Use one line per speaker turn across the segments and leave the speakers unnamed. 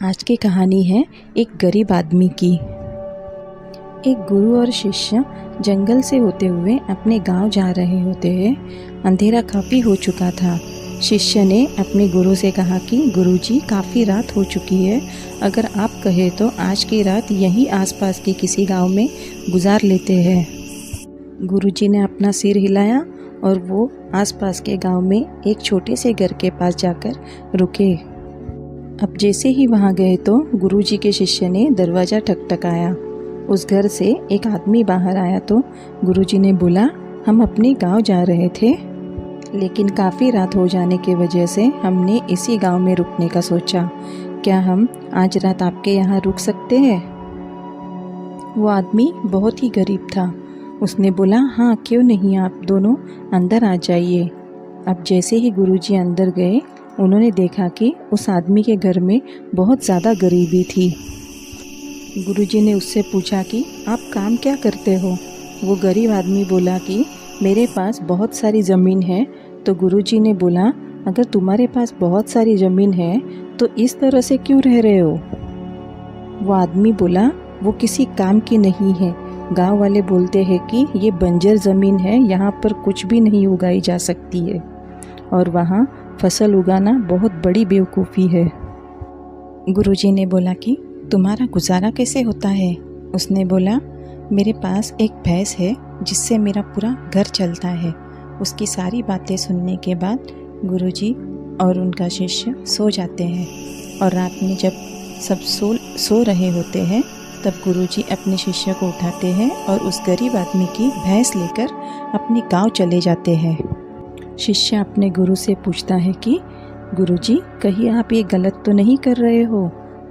आज की कहानी है एक गरीब आदमी की। एक गुरु और शिष्य जंगल से होते हुए अपने गांव जा रहे होते हैं। अंधेरा काफ़ी हो चुका था। शिष्य ने अपने गुरु से कहा कि गुरुजी, काफ़ी रात हो चुकी है, अगर आप कहें तो आज की रात यहीं आसपास के किसी गांव में गुजार लेते हैं। गुरुजी ने अपना सिर हिलाया और वो आसपास के गांव में एक छोटे से घर के पास जाकर रुके। अब जैसे ही वहां गए तो गुरुजी के शिष्य ने दरवाज़ा ठकठकाया। उस घर से एक आदमी बाहर आया तो गुरुजी ने बोला, हम अपने गांव जा रहे थे, लेकिन काफ़ी रात हो जाने की वजह से हमने इसी गांव में रुकने का सोचा। क्या हम आज रात आपके यहाँ रुक सकते हैं? वो आदमी बहुत ही गरीब था। उसने बोला, हाँ क्यों नहीं, आप दोनों अंदर आ जाइए। अब जैसे ही गुरुजी अंदर गए, उन्होंने देखा कि उस आदमी के घर में बहुत ज़्यादा गरीबी थी। गुरुजी ने उससे पूछा कि आप काम क्या करते हो? वो गरीब आदमी बोला कि मेरे पास बहुत सारी ज़मीन है। तो गुरुजी ने बोला, अगर तुम्हारे पास बहुत सारी ज़मीन है तो इस तरह से क्यों रह रहे हो? वो आदमी बोला, वो किसी काम की नहीं है। गांव वाले बोलते हैं कि ये बंजर ज़मीन है, यहाँ पर कुछ भी नहीं उगाई जा सकती है और वहाँ फसल उगाना बहुत बड़ी बेवकूफ़ी है। गुरुजी ने बोला कि तुम्हारा गुजारा कैसे होता है? उसने बोला, मेरे पास एक भैंस है जिससे मेरा पूरा घर चलता है। उसकी सारी बातें सुनने के बाद गुरुजी और उनका शिष्य सो जाते हैं और रात में जब सब सो रहे होते हैं तब गुरुजी अपने शिष्य को उठाते हैं और उस गरीब आदमी की भैंस लेकर अपने गांव चले जाते हैं। शिष्य अपने गुरु से पूछता है कि गुरुजी, कहीं आप ये गलत तो नहीं कर रहे हो?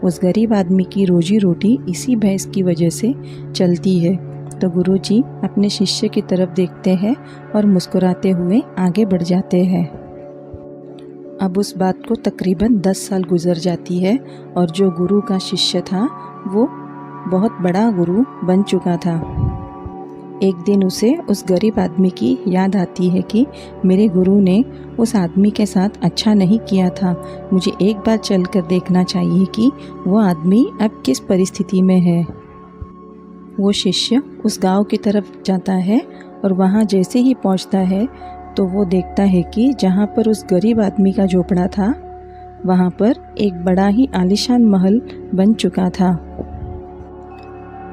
उस गरीब आदमी की रोजी रोटी इसी भैंस की वजह से चलती है। तो गुरुजी अपने शिष्य की तरफ देखते हैं और मुस्कुराते हुए आगे बढ़ जाते हैं। अब उस बात को तकरीबन 10 साल गुजर जाती है और जो गुरु का शिष्य था वो बहुत बड़ा गुरु बन चुका था। एक दिन उसे उस गरीब आदमी की याद आती है कि मेरे गुरु ने उस आदमी के साथ अच्छा नहीं किया था। मुझे एक बार चलकर देखना चाहिए कि वो आदमी अब किस परिस्थिति में है। वो शिष्य उस गांव की तरफ जाता है और वहाँ जैसे ही पहुँचता है तो वो देखता है कि जहाँ पर उस गरीब आदमी का झोपड़ा था वहाँ पर एक बड़ा ही आलीशान महल बन चुका था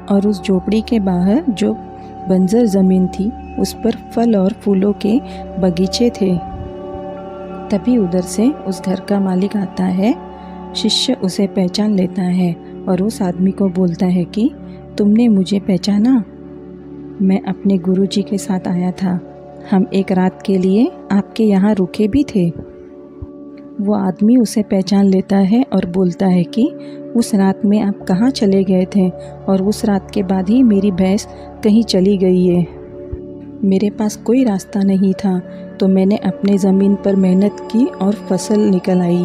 और उस झोपड़ी के बाहर जो बंजर ज़मीन थी उस पर फल और फूलों के बगीचे थे। तभी उधर से उस घर का मालिक आता है। शिष्य उसे पहचान लेता है और उस आदमी को बोलता है कि तुमने मुझे पहचाना? मैं अपने गुरुजी के साथ आया था। हम एक रात के लिए आपके यहाँ रुके भी थे। वो आदमी उसे पहचान लेता है और बोलता है कि उस रात में आप कहाँ चले गए थे और उस रात के बाद ही मेरी भैंस कहीं चली गई है। मेरे पास कोई रास्ता नहीं था तो मैंने अपने ज़मीन पर मेहनत की और फसल निकल आई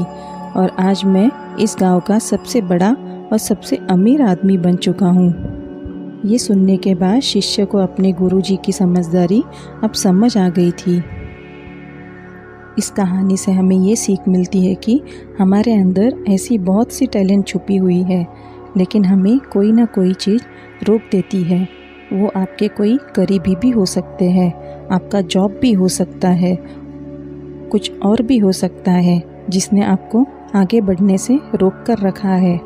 और आज मैं इस गांव का सबसे बड़ा और सबसे अमीर आदमी बन चुका हूँ। ये सुनने के बाद शिष्य को अपने गुरुजी की समझदारी अब समझ आ गई थी। इस कहानी से हमें ये सीख मिलती है कि हमारे अंदर ऐसी बहुत सी टैलेंट छुपी हुई है, लेकिन हमें कोई ना कोई चीज़ रोक देती है। वो आपके कोई करीबी भी हो सकते हैं, आपका जॉब भी हो सकता है, कुछ और भी हो सकता है जिसने आपको आगे बढ़ने से रोक कर रखा है।